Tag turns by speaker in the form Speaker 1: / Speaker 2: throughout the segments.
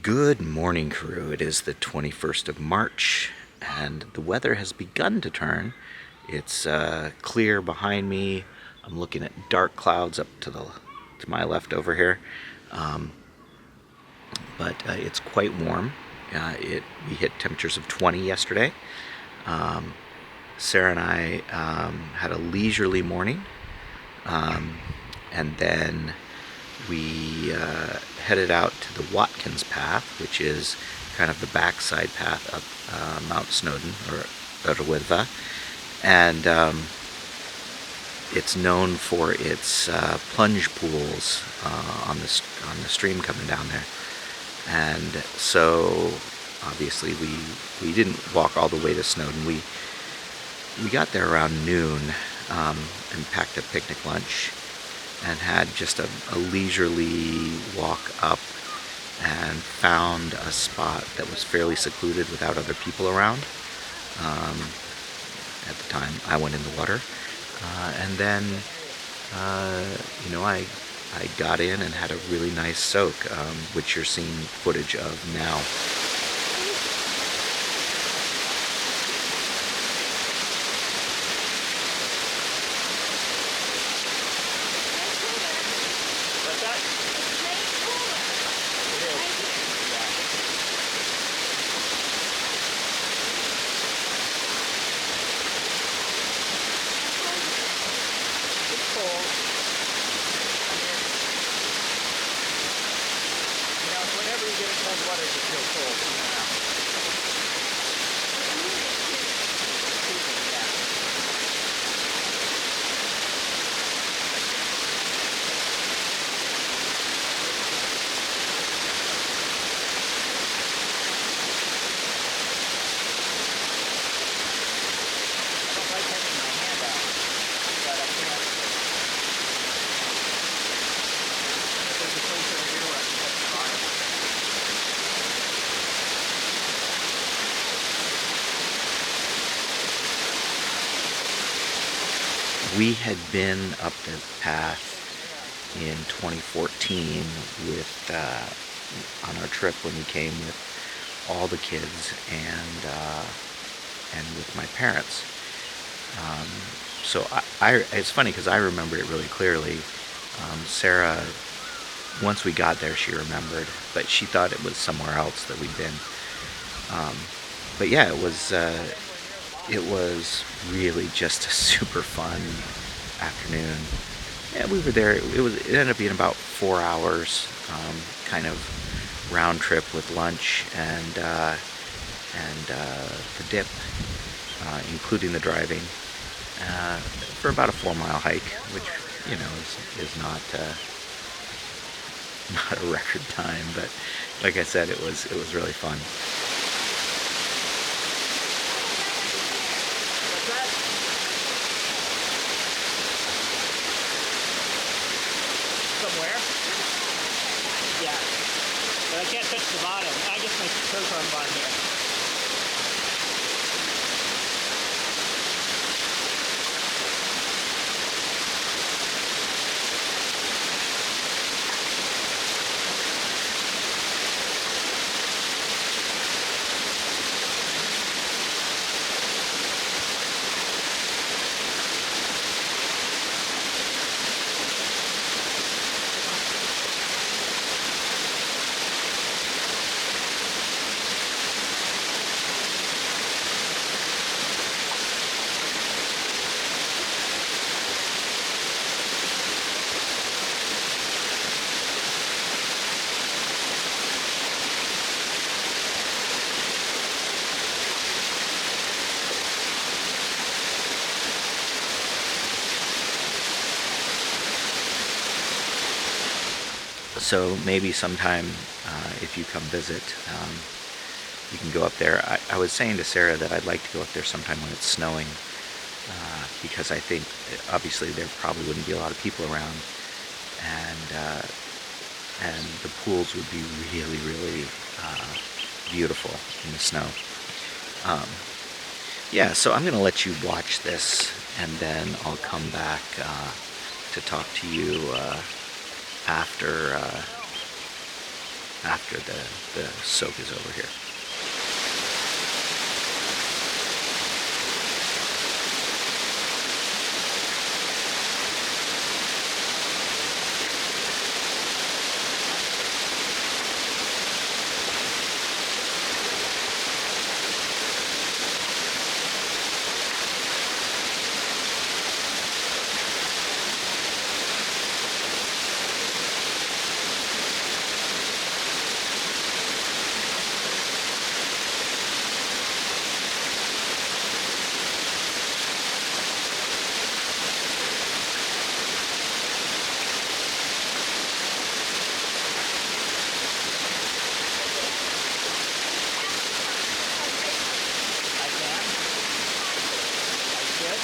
Speaker 1: Good morning, crew. It is the 21st of March, and the weather has begun to turn. It's clear behind me. I'm looking at dark clouds up to my left over here, but it's quite warm. We hit temperatures of 20 yesterday. Sarah and I had a leisurely morning, and then we headed out to the Watkins Path, which is kind of the backside path up Mount Snowdon, or Erwidva, and it's known for its plunge pools on the stream coming down there. And so obviously we didn't walk all the way to Snowdon. We got there around noon and packed a picnic lunch and had just a leisurely walk up and found a spot that was fairly secluded without other people around. At the time I went in the water, and then I got in and had a really nice soak, which you're seeing footage of now. We had been up the path in 2014 on our trip when we came with all the kids and with my parents. So it's funny because I remember it really clearly. Sarah, once we got there, she remembered, but she thought it was somewhere else that we'd been. But yeah, it was really just a super fun afternoon. Yeah, we were there. It ended up being about 4 hours, kind of round trip with lunch and the dip, including the driving, for about a 4-mile hike, which is not a record time, but like I said, it was really fun.
Speaker 2: Somewhere? Yeah. But I can't touch the bottom. I guess my toes are on the bottom here.
Speaker 1: So maybe sometime, if you come visit, you can go up there. I was saying to Sarah that I'd like to go up there sometime when it's snowing, because I think obviously there probably wouldn't be a lot of people around, and the pools would be really, really beautiful in the snow. Yeah, so I'm going to let you watch this, and then I'll come back to talk to you after after the soak is over here.
Speaker 2: I can. I should.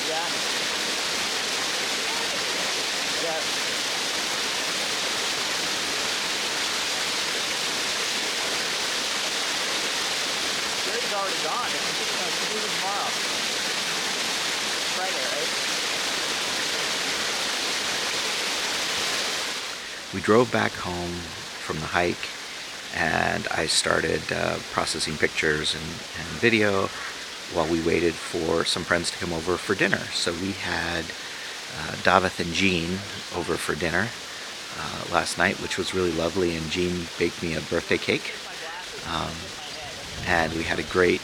Speaker 2: Yeah. Yeah. Gary's already gone. It's leaving tomorrow. Friday, right?
Speaker 1: We drove back home from the hike, and I started processing pictures and video while we waited for some friends to come over for dinner. So we had Davith and Jean over for dinner last night, which was really lovely, and Jean baked me a birthday cake. And we had a great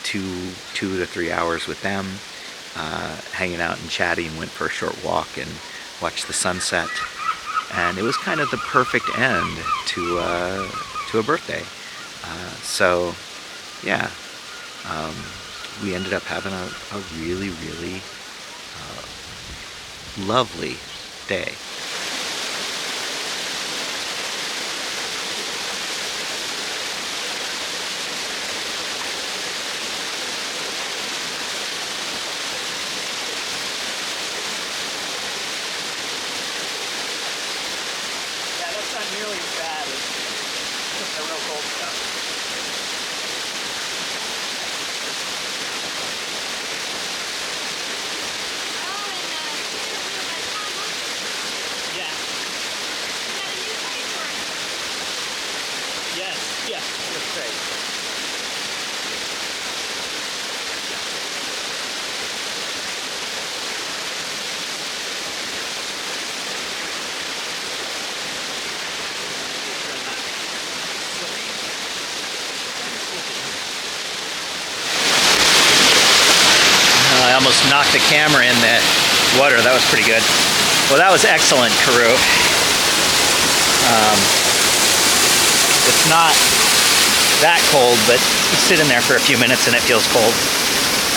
Speaker 1: 2 to 3 hours with them, hanging out and chatting. Went for a short walk and watched the sunset, and it was kind of the perfect end to a birthday. So yeah, we ended up having a really lovely day.
Speaker 2: Yeah, that's not nearly as bad as just the real cold stuff. Yeah. Yes. Yeah. That's great. I almost knocked the camera in the water. That was pretty good. Well, that was excellent, Karoo. It's not that cold, but you sit in there for a few minutes and it feels cold.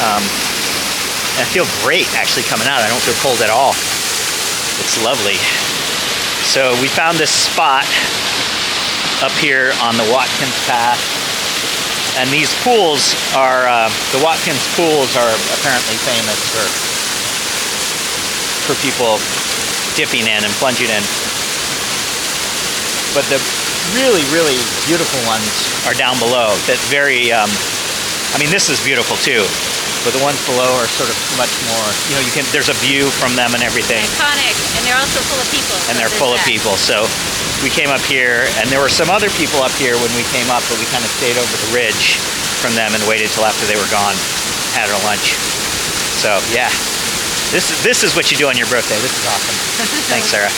Speaker 2: And I feel great actually coming out. I don't feel cold at all. It's lovely. So we found this spot up here on the Watkins Path. And these pools are, the Watkins pools are apparently famous for people dipping in and plunging in. But the really beautiful ones are down below. That very, I mean, this is beautiful too, but the ones below are sort of much more, you know, there's a view from them and everything.
Speaker 3: Iconic, and they're also full of people.
Speaker 2: And they're full of people. So we came up here, and there were some other people up here when we came up, but we kind of stayed over the ridge from them and waited till after they were gone, had our lunch. So yeah, this is what you do on your birthday. This is awesome. Thanks, Sarah.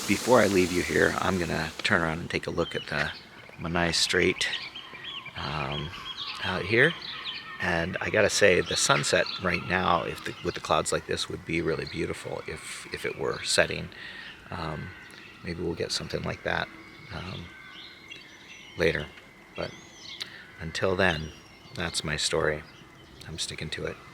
Speaker 1: Before I leave you here, I'm gonna turn around and take a look at the Menai Strait out here. And I gotta say, the sunset right now, with the clouds like this, would be really beautiful if it were setting. Maybe we'll get something like that later. But until then, that's my story. I'm sticking to it.